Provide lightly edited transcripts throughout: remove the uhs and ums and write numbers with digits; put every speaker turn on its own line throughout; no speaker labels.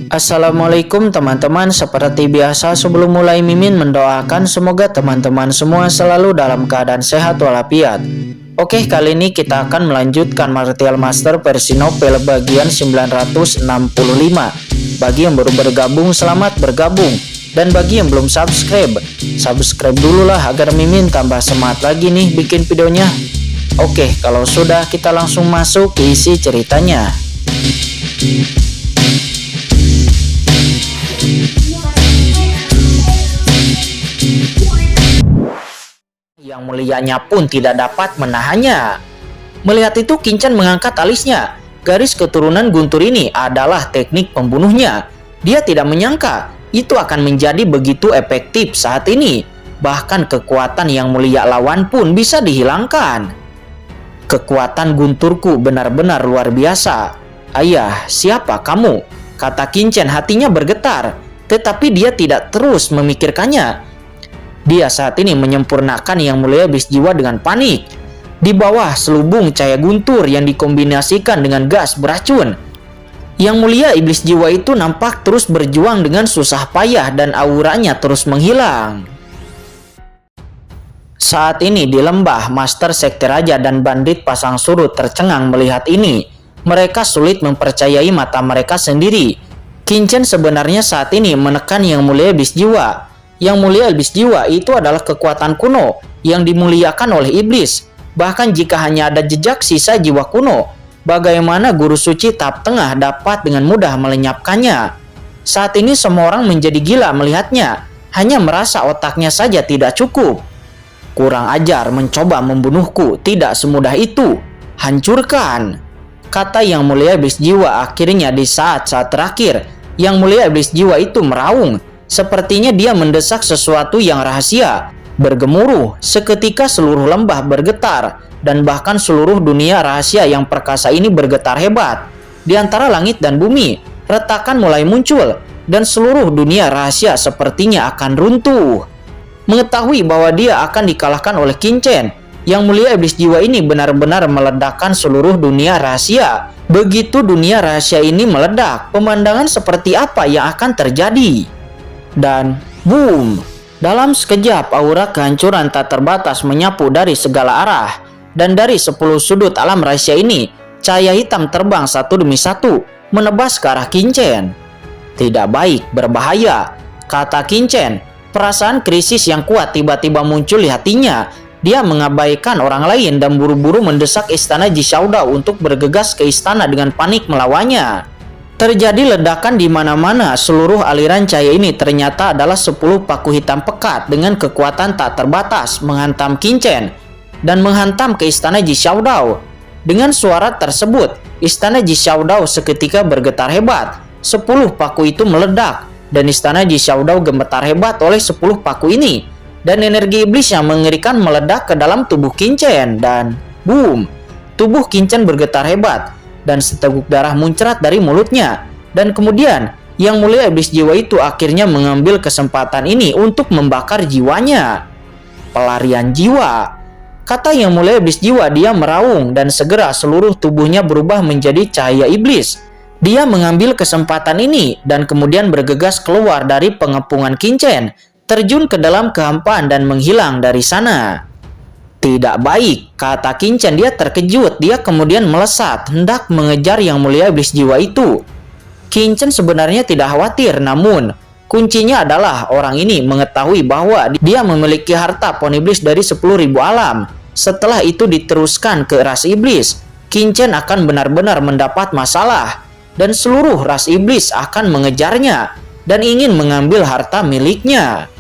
Assalamualaikum teman-teman, seperti biasa sebelum mulai Mimin mendoakan semoga teman-teman semua selalu dalam keadaan sehat walafiat. Oke, kali ini kita akan melanjutkan Martial Master versi novel bagian 965. Bagi yang baru bergabung, selamat bergabung. Dan bagi yang belum subscribe, subscribe dulu lah agar Mimin tambah semangat lagi nih bikin videonya. Oke, kalau sudah kita langsung masuk ke isi ceritanya. Yang mulianya pun tidak dapat menahannya. Melihat itu, Qin mengangkat alisnya. Garis keturunan guntur ini adalah teknik pembunuhnya. Dia tidak menyangka itu akan menjadi begitu efektif saat ini. Bahkan kekuatan yang mulia lawan pun bisa dihilangkan. Kekuatan gunturku benar-benar luar biasa. Ayah, siapa kamu? Kata Qin, hatinya bergetar. Tetapi dia tidak terus memikirkannya. Dia saat ini menyempurnakan Yang Mulia Iblis Jiwa dengan panik. Di bawah selubung cahaya guntur yang dikombinasikan dengan gas beracun, Yang Mulia Iblis Jiwa itu nampak terus berjuang dengan susah payah dan auranya terus menghilang. Saat ini di lembah, Master Sekte Raja dan bandit pasang surut tercengang melihat ini. Mereka sulit mempercayai mata mereka sendiri. Qin sebenarnya saat ini menekan Yang Mulia Iblis Jiwa. Yang Mulia Iblis Jiwa itu adalah kekuatan kuno yang dimuliakan oleh iblis. Bahkan jika hanya ada jejak sisa jiwa kuno, bagaimana guru suci tahap tengah dapat dengan mudah melenyapkannya? Saat ini semua orang menjadi gila melihatnya, hanya merasa otaknya saja tidak cukup. Kurang ajar mencoba membunuhku, tidak semudah itu. Hancurkan, kata Yang Mulia Iblis Jiwa akhirnya di saat-saat terakhir. Yang Mulia Iblis Jiwa itu meraung. Sepertinya dia mendesak sesuatu yang rahasia. Bergemuruh, seketika seluruh lembah bergetar, dan bahkan seluruh dunia rahasia yang perkasa ini bergetar hebat. Di antara langit dan bumi, retakan mulai muncul, dan seluruh dunia rahasia sepertinya akan runtuh. Mengetahui bahwa dia akan dikalahkan oleh Qin, Yang Mulia Iblis Jiwa ini benar-benar meledakkan seluruh dunia rahasia. Begitu dunia rahasia ini meledak, pemandangan seperti apa yang akan terjadi? Dan boom, dalam sekejap aura kehancuran tak terbatas menyapu dari segala arah. Dan dari 10 sudut alam rahasia ini, cahaya hitam terbang satu demi satu menebas ke arah Qin. Tidak baik, berbahaya, kata Qin. Perasaan krisis yang kuat tiba-tiba muncul di hatinya. Dia mengabaikan orang lain dan buru-buru mendesak istana Jishaodao untuk bergegas ke istana dengan panik melawannya. Terjadi ledakan di mana-mana. Seluruh aliran cahaya ini ternyata adalah 10 paku hitam pekat dengan kekuatan tak terbatas menghantam Qin dan menghantam ke istana Jishaodao. Dengan suara tersebut, istana Jishaodao seketika bergetar hebat. 10 paku itu meledak dan istana Jishaodao gemetar hebat oleh 10 paku ini. Dan energi iblis yang mengerikan meledak ke dalam tubuh Qin dan boom, tubuh Qin bergetar hebat. Dan seteguk darah muncrat dari mulutnya. Dan kemudian Yang Mulia Iblis Jiwa itu akhirnya mengambil kesempatan ini untuk membakar jiwanya. Pelarian jiwa, kata Yang Mulia Iblis Jiwa. Dia meraung dan segera seluruh tubuhnya berubah menjadi cahaya iblis. Dia mengambil kesempatan ini dan kemudian bergegas keluar dari pengepungan Qin, terjun ke dalam kehampaan dan menghilang dari sana. Tidak baik, kata Qin. Dia terkejut. Dia kemudian melesat hendak mengejar Yang Mulia Iblis Jiwa itu. Qin sebenarnya tidak khawatir, namun kuncinya adalah orang ini mengetahui bahwa dia memiliki harta pohon iblis dari 10.000 alam. Setelah itu diteruskan ke ras iblis, Qin akan benar-benar mendapat masalah dan seluruh ras iblis akan mengejarnya dan ingin mengambil harta miliknya.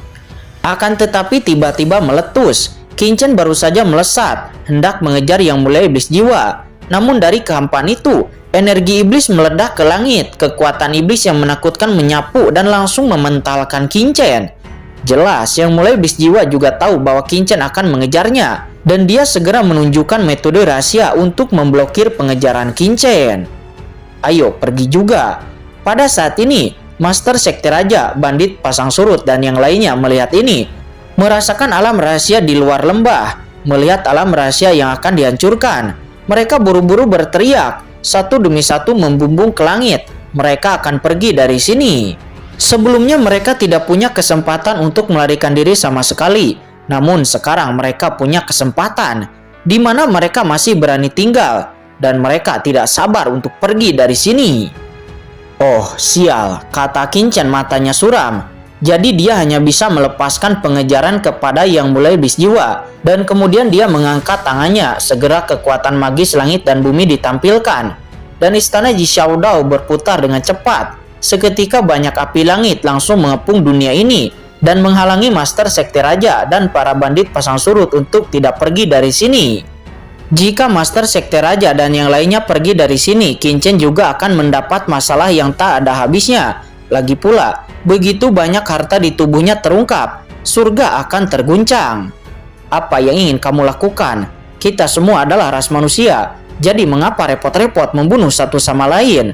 Akan tetapi tiba-tiba meletus. Qin baru saja melesat hendak mengejar Yang Mulia Iblis Jiwa. Namun dari kehampaan itu, energi iblis meledak ke langit. Kekuatan iblis yang menakutkan menyapu dan langsung mementalkan Qin. Jelas Yang Mulia Iblis Jiwa juga tahu bahwa Qin akan mengejarnya. Dan dia segera menunjukkan metode rahasia untuk memblokir pengejaran Qin. Ayo pergi juga. Pada saat ini, Master Sekte Raja, bandit pasang surut dan yang lainnya melihat ini. Merasakan alam rahasia di luar lembah, melihat alam rahasia yang akan dihancurkan. Mereka buru-buru berteriak, satu demi satu membumbung ke langit. mereka akan pergi dari sini. Sebelumnya mereka tidak punya kesempatan untuk melarikan diri sama sekali. Namun sekarang mereka punya kesempatan, di mana mereka masih berani tinggal, dan mereka tidak sabar untuk pergi dari sini. Oh, sial, kata Qin Chen matanya suram. Jadi dia hanya bisa melepaskan pengejaran kepada Yang Mulia Iblis Jiwa. Dan kemudian dia mengangkat tangannya, segera kekuatan magis langit dan bumi ditampilkan. Dan istana Ji Xiaodao berputar dengan cepat. Seketika banyak api langit langsung mengepung dunia ini dan menghalangi Master Sekte Raja dan para bandit pasang surut untuk tidak pergi dari sini. Jika Master Sekte Raja dan yang lainnya pergi dari sini, Qin Chen juga akan mendapat masalah yang tak ada habisnya. Lagi pula, begitu banyak harta di tubuhnya terungkap, surga akan terguncang. Apa yang ingin kamu lakukan? Kita semua adalah ras manusia, jadi mengapa repot-repot membunuh satu sama lain?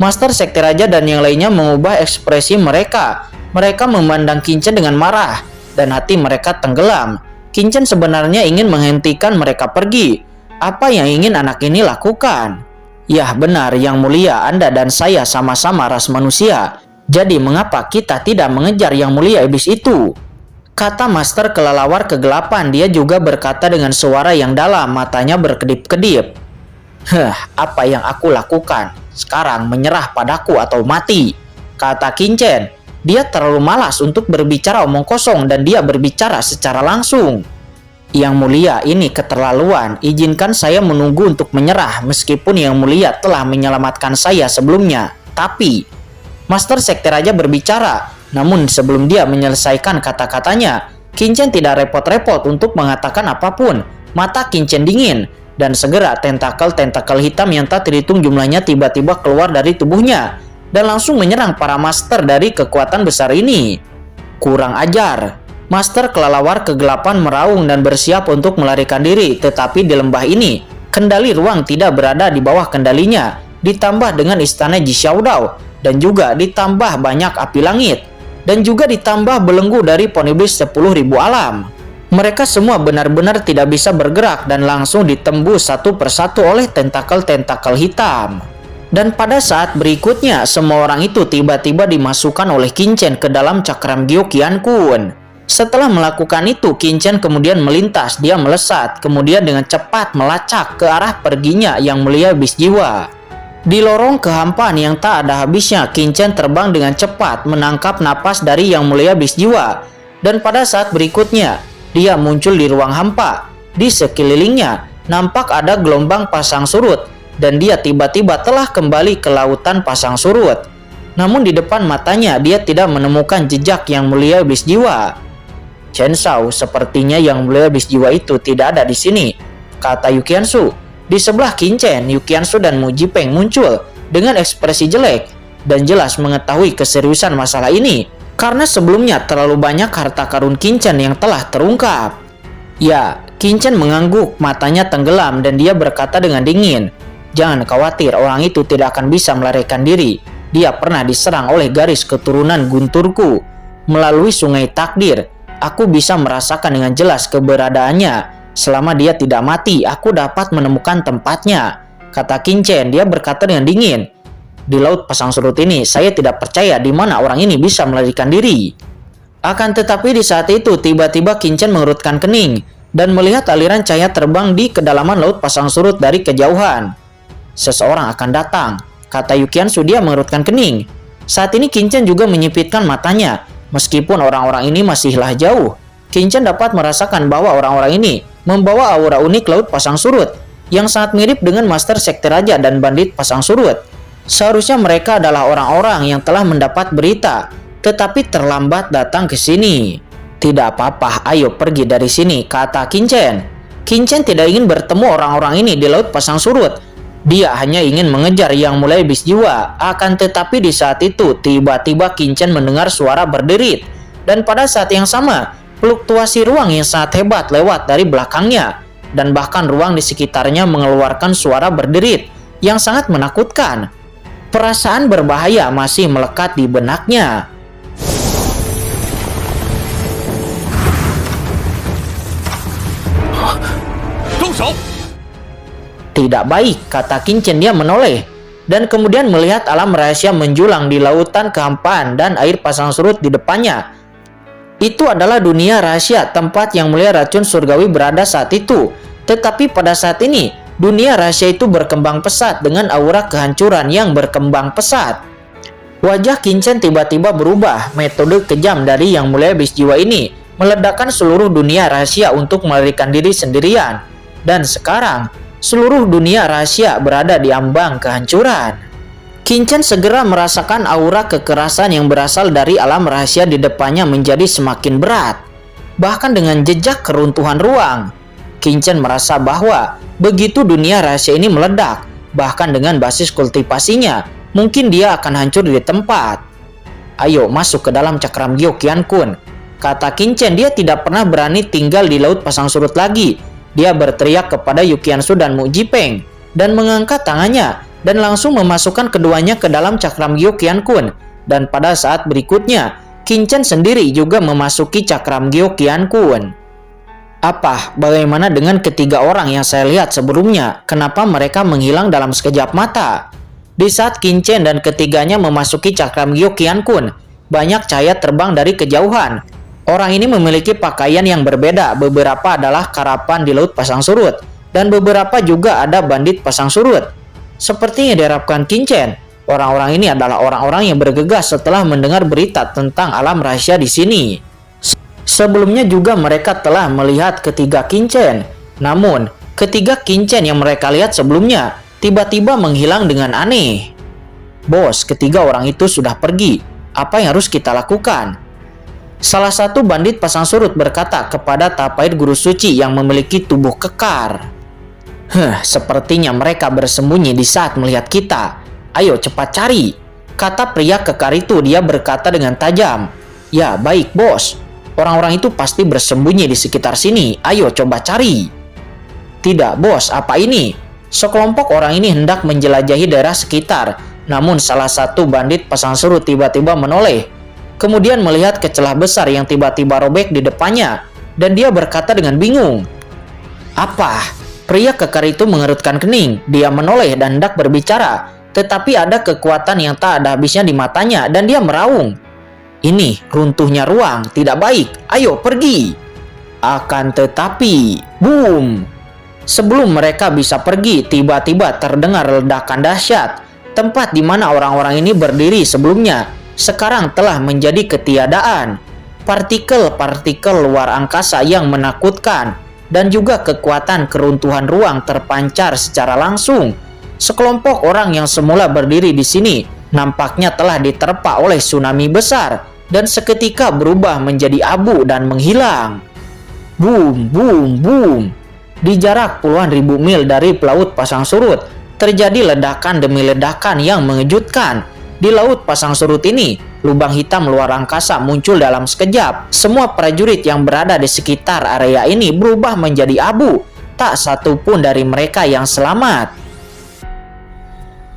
Master Sekte Raja dan yang lainnya mengubah ekspresi mereka. Mereka memandang Qin Chen dengan marah, dan hati mereka tenggelam. Qin Chen sebenarnya ingin menghentikan mereka pergi. Apa yang ingin anak ini lakukan? Yah benar, Yang Mulia, Anda dan saya sama-sama ras manusia. Jadi mengapa kita tidak mengejar Yang Mulia Iblis itu? Kata Master Kelelawar Kegelapan. Dia juga berkata dengan suara yang dalam, matanya berkedip-kedip. Apa yang aku lakukan? Sekarang menyerah padaku atau mati, kata Qin Chen. Dia terlalu malas untuk berbicara omong kosong dan dia berbicara secara langsung. Yang Mulia, ini keterlaluan. Izinkan saya menunggu untuk menyerah meskipun Yang Mulia telah menyelamatkan saya sebelumnya. Tapi Master Sekte Raja berbicara. Namun sebelum dia menyelesaikan kata-katanya, Qin Chen tidak repot-repot untuk mengatakan apapun. Mata Qin Chen dingin. Dan segera tentakel-tentakel hitam yang tak terhitung jumlahnya tiba-tiba keluar dari tubuhnya dan langsung menyerang para master dari kekuatan besar ini. Kurang ajar. Master Kelelawar Kegelapan meraung dan bersiap untuk melarikan diri, tetapi di lembah ini, kendali ruang tidak berada di bawah kendalinya, ditambah dengan istana Ji Xiaodao, dan juga ditambah banyak api langit, dan juga ditambah belenggu dari pohon iblis 10.000 alam. Mereka semua benar-benar tidak bisa bergerak dan langsung ditembus satu persatu oleh tentakel-tentakel hitam. Dan pada saat berikutnya, semua orang itu tiba-tiba dimasukkan oleh Qin Chen ke dalam cakram Gyo Qian Kun. Setelah melakukan itu, Qin Chen kemudian melintas, dia melesat, kemudian dengan cepat melacak ke arah perginya Yang Mulia Iblis Jiwa. Di lorong kehampaan yang tak ada habisnya, Qin Chen terbang dengan cepat menangkap napas dari Yang Mulia Iblis Jiwa. Dan pada saat berikutnya, dia muncul di ruang hampa. Di sekelilingnya, nampak ada gelombang pasang surut, dan dia tiba-tiba telah kembali ke lautan pasang surut. Namun di depan matanya, dia tidak menemukan jejak Yang Mulia Iblis Jiwa. Chen Shao, sepertinya Yang Mulia Iblis Jiwa itu tidak ada di sini, kata Yu Qiansu. Di sebelah Qin Chen, Yu Qiansu dan Mu Jipeng muncul dengan ekspresi jelek dan jelas mengetahui keseriusan masalah ini karena sebelumnya terlalu banyak harta karun Qin Chen yang telah terungkap. Ya, Qin Chen mengangguk, matanya tenggelam dan dia berkata dengan dingin, "Jangan khawatir, orang itu tidak akan bisa melarikan diri. Dia pernah diserang oleh garis keturunan gunturku melalui sungai takdir. Aku bisa merasakan dengan jelas keberadaannya. Selama dia tidak mati, aku dapat menemukan tempatnya," kata Qin Chen. Dia berkata dengan dingin, "Di laut pasang surut ini, saya tidak percaya di mana orang ini bisa melarikan diri." Akan tetapi di saat itu, tiba-tiba Qin Chen mengerutkan kening dan melihat aliran cahaya terbang di kedalaman laut pasang surut dari kejauhan. "Seseorang akan datang," kata Yu Qiansu. Dia mengerutkan kening. Saat ini Qin Chen juga menyipitkan matanya. Meskipun orang-orang ini masihlah jauh, Qin Chen dapat merasakan bahwa orang-orang ini membawa aura unik laut pasang surut yang sangat mirip dengan Master Sekte Raja dan bandit pasang surut. Seharusnya mereka adalah orang-orang yang telah mendapat berita, tetapi terlambat datang ke sini. "Tidak apa-apa, ayo pergi dari sini," kata Qin Chen. Qin Chen tidak ingin bertemu orang-orang ini di laut pasang surut. Dia hanya ingin mengejar Yang Mulia Iblis Jiwa. Akan tetapi di saat itu, tiba-tiba Qin Chen mendengar suara berderit. Dan pada saat yang sama, fluktuasi ruang yang sangat hebat lewat dari belakangnya. Dan bahkan ruang di sekitarnya mengeluarkan suara berderit yang sangat menakutkan. Perasaan berbahaya masih melekat di benaknya. "Tidak baik," kata Qin Chen. Dia menoleh. dan kemudian melihat alam rahasia menjulang di lautan kehampaan dan air pasang surut di depannya. Itu adalah dunia rahasia, tempat yang mulia racun surgawi berada saat itu. Tetapi pada saat ini, dunia rahasia itu berkembang pesat dengan aura kehancuran yang berkembang pesat. Wajah Qin Chen tiba-tiba berubah. Metode kejam dari yang mulia iblis jiwa ini meledakkan seluruh dunia rahasia untuk melarikan diri sendirian. Dan sekarang, seluruh dunia rahasia berada di ambang kehancuran. Qin Chen segera merasakan aura kekerasan yang berasal dari alam rahasia di depannya menjadi semakin berat. Bahkan dengan jejak keruntuhan ruang, Qin Chen merasa bahwa begitu dunia rahasia ini meledak, bahkan dengan basis kultivasinya, mungkin dia akan hancur di tempat. Ayo masuk ke dalam cakram Gyo Qian Kun, kata Qin Chen. Dia tidak pernah berani tinggal di laut pasang surut lagi. Dia berteriak kepada Yu Qiansu dan Mu Jipeng dan mengangkat tangannya dan langsung memasukkan keduanya ke dalam cakram Gyo Qian Kun. Dan pada saat berikutnya, Qin Chen sendiri juga memasuki cakram Gyo Qian Kun. Apa? Bagaimana dengan ketiga orang yang saya lihat sebelumnya? Kenapa mereka menghilang dalam sekejap mata? Di saat Qin Chen dan ketiganya memasuki cakram Gyo Qian Kun, banyak cahaya terbang dari kejauhan. Orang ini memiliki pakaian yang berbeda. Beberapa adalah karapan di laut pasang surut, dan beberapa juga ada bandit pasang surut. Seperti yang diharapkan Qin Chen, orang-orang ini adalah orang-orang yang bergegas setelah mendengar berita tentang alam rahasia di sini. Sebelumnya juga mereka telah melihat ketiga Qin Chen. Namun, ketiga Qin Chen yang mereka lihat sebelumnya tiba-tiba menghilang dengan aneh. Bos, ketiga orang itu sudah pergi. Apa yang harus kita lakukan? Salah satu bandit pasang surut berkata kepada Tapait Guru Suci yang memiliki tubuh kekar. Sepertinya mereka bersembunyi di saat melihat kita. Ayo cepat cari, kata pria kekar itu. Dia berkata dengan tajam. Ya, baik bos. Orang-orang itu pasti bersembunyi di sekitar sini. Ayo coba cari. Tidak bos, apa ini? Sekelompok orang ini hendak menjelajahi daerah sekitar. Namun salah satu bandit pasang surut tiba-tiba menoleh. Kemudian melihat ke celah besar yang tiba-tiba robek di depannya. Dan dia berkata dengan bingung. Apa? Pria kekar itu mengerutkan kening. Dia menoleh dan hendak berbicara. Tetapi ada kekuatan yang tak ada habisnya di matanya dan dia meraung. Ini runtuhnya ruang, tidak baik. Ayo pergi. Akan tetapi, boom. Sebelum mereka bisa pergi, tiba-tiba terdengar ledakan dahsyat. Tempat di mana orang-orang ini berdiri sebelumnya sekarang telah menjadi ketiadaan. Partikel-partikel luar angkasa yang menakutkan dan juga kekuatan keruntuhan ruang terpancar secara langsung. Sekelompok orang yang semula berdiri di sini nampaknya telah diterpa oleh tsunami besar dan seketika berubah menjadi abu dan menghilang. Boom, boom, boom. Di jarak puluhan ribu mil dari pelaut pasang surut, terjadi ledakan demi ledakan yang mengejutkan. Di laut pasang surut ini, lubang hitam luar angkasa muncul dalam sekejap. Semua prajurit yang berada di sekitar area ini berubah menjadi abu. Tak satu pun dari mereka yang selamat.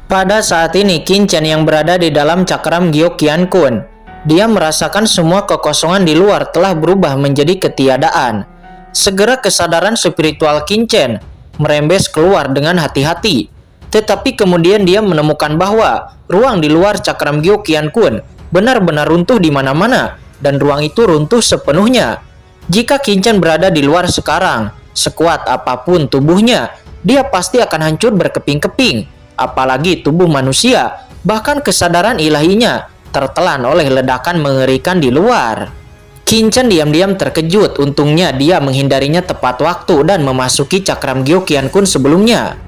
Pada saat ini, Qin Chen yang berada di dalam cakram Gyo Qian Kun. Dia merasakan semua kekosongan di luar telah berubah menjadi ketiadaan. Segera kesadaran spiritual Qin Chen merembes keluar dengan hati-hati. Tetapi kemudian dia menemukan bahwa ruang di luar cakram Gyo Qian Kun benar-benar runtuh di mana-mana, dan ruang itu runtuh sepenuhnya. Jika Qin Chen berada di luar sekarang, sekuat apapun tubuhnya, dia pasti akan hancur berkeping-keping. Apalagi tubuh manusia, bahkan kesadaran ilahinya tertelan oleh ledakan mengerikan di luar. Qin Chen diam-diam terkejut. Untungnya dia menghindarinya tepat waktu dan memasuki cakram Gyo Qian Kun sebelumnya.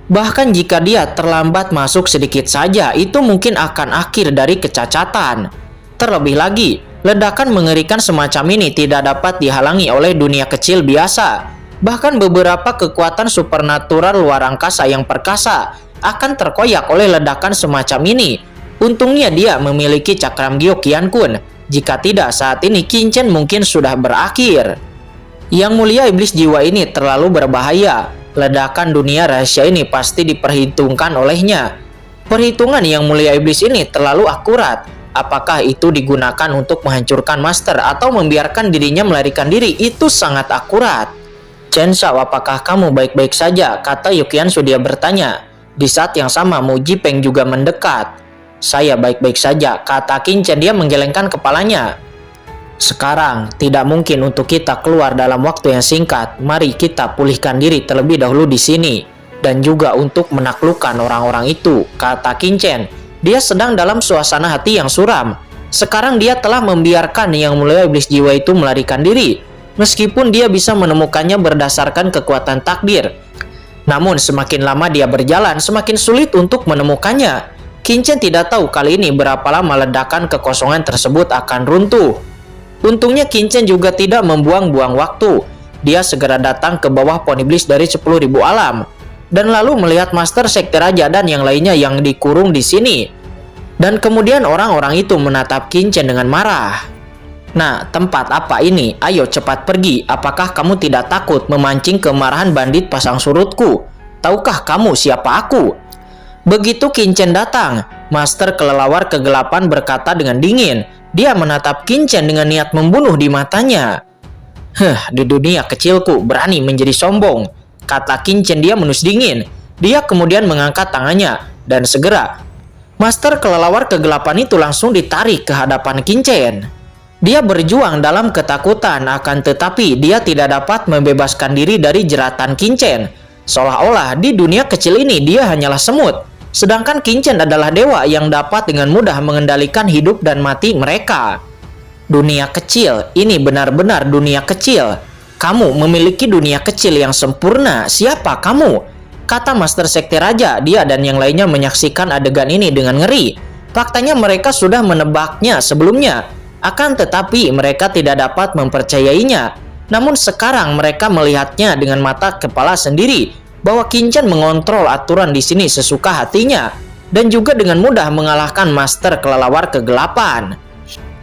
Bahkan jika dia terlambat masuk sedikit saja, itu mungkin akan akhir dari kecacatan. Terlebih lagi, ledakan mengerikan semacam ini tidak dapat dihalangi oleh dunia kecil biasa. Bahkan beberapa kekuatan supernatural luar angkasa yang perkasa akan terkoyak oleh ledakan semacam ini. Untungnya dia memiliki cakram Gyo Qian Kun. Jika tidak, saat ini Qin Chen mungkin sudah berakhir. Yang mulia iblis jiwa ini terlalu berbahaya. Ledakan dunia rahasia ini pasti diperhitungkan olehnya. Perhitungan yang mulia iblis ini terlalu akurat. Apakah itu digunakan untuk menghancurkan master atau membiarkan dirinya melarikan diri? Itu sangat akurat. Chen Shao, apakah kamu baik-baik saja? Kata Yu Qiansu. Dia bertanya. Di saat yang sama, Mu Jipeng juga mendekat. "Saya baik-baik saja," kata Qin Chen. Dia menggelengkan kepalanya. "Sekarang tidak mungkin untuk kita keluar dalam waktu yang singkat. Mari kita pulihkan diri terlebih dahulu di sini. Dan juga untuk menaklukkan orang-orang itu," kata Qin Chen. Dia sedang dalam suasana hati yang suram. Sekarang dia telah membiarkan Yang Mulia Iblis Jiwa itu melarikan diri. Meskipun dia bisa menemukannya berdasarkan kekuatan takdir. Namun semakin lama dia berjalan, semakin sulit untuk menemukannya. Qin Chen tidak tahu kali ini berapa lama ledakan kekosongan tersebut akan runtuh. Untungnya Qin Chen juga tidak membuang-buang waktu. Dia segera datang ke bawah pohon iblis dari 10.000 alam. Dan lalu melihat Master Sekte Raja dan yang lainnya yang dikurung di sini. Dan kemudian orang-orang itu menatap Qin Chen dengan marah. "Nah, tempat apa ini? Ayo cepat pergi. Apakah kamu tidak takut memancing kemarahan bandit pasang surutku? Tahukah kamu siapa aku?" Begitu Qin Chen datang, Master Kelelawar Kegelapan berkata dengan dingin. Dia menatap Qin Chen dengan niat membunuh di matanya. Di dunia kecilku berani menjadi sombong," kata Qin Chen. Dia menus dingin. Dia kemudian mengangkat tangannya dan segera Master Kelelawar Kegelapan itu langsung ditarik ke hadapan Qin Chen. Dia berjuang dalam ketakutan, akan tetapi dia tidak dapat membebaskan diri dari jeratan Qin Chen. Seolah-olah di dunia kecil ini dia hanyalah semut, sedangkan Qin Chen adalah dewa yang dapat dengan mudah mengendalikan hidup dan mati mereka. "Dunia kecil, ini benar-benar dunia kecil. Kamu memiliki dunia kecil yang sempurna. Siapa kamu?" kata Master Sekte Raja. Dia dan yang lainnya menyaksikan adegan ini dengan ngeri. Faktanya mereka sudah menebaknya sebelumnya, akan tetapi mereka tidak dapat mempercayainya. Namun sekarang mereka melihatnya dengan mata kepala sendiri bahwa Qin Chen mengontrol aturan di sini sesuka hatinya dan juga dengan mudah mengalahkan Master Kelelawar Kegelapan.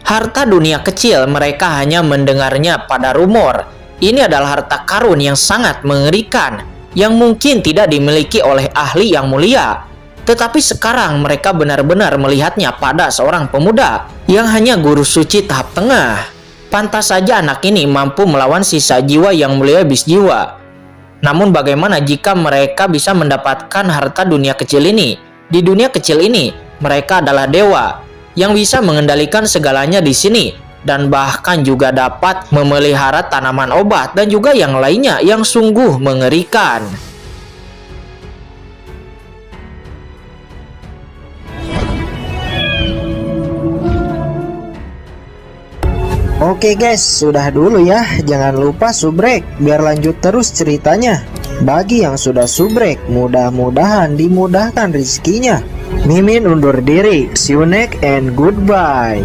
Harta dunia kecil mereka hanya mendengarnya pada rumor. Ini adalah harta karun yang sangat mengerikan, yang mungkin tidak dimiliki oleh ahli yang mulia. Tetapi sekarang mereka benar-benar melihatnya pada seorang pemuda yang hanya guru suci tahap tengah. Pantas saja anak ini mampu melawan sisa jiwa Yang Mulia Iblis Jiwa. Namun bagaimana jika mereka bisa mendapatkan harta dunia kecil ini? Di dunia kecil ini, mereka adalah dewa yang bisa mengendalikan segalanya di sini. Dan bahkan juga dapat memelihara tanaman obat dan juga yang lainnya yang sungguh mengerikan.
Oke guys, sudah dulu ya. Jangan lupa subrek biar lanjut terus ceritanya. Bagi yang sudah subrek, mudah-mudahan dimudahkan rezekinya. Mimin undur diri. See you next and goodbye.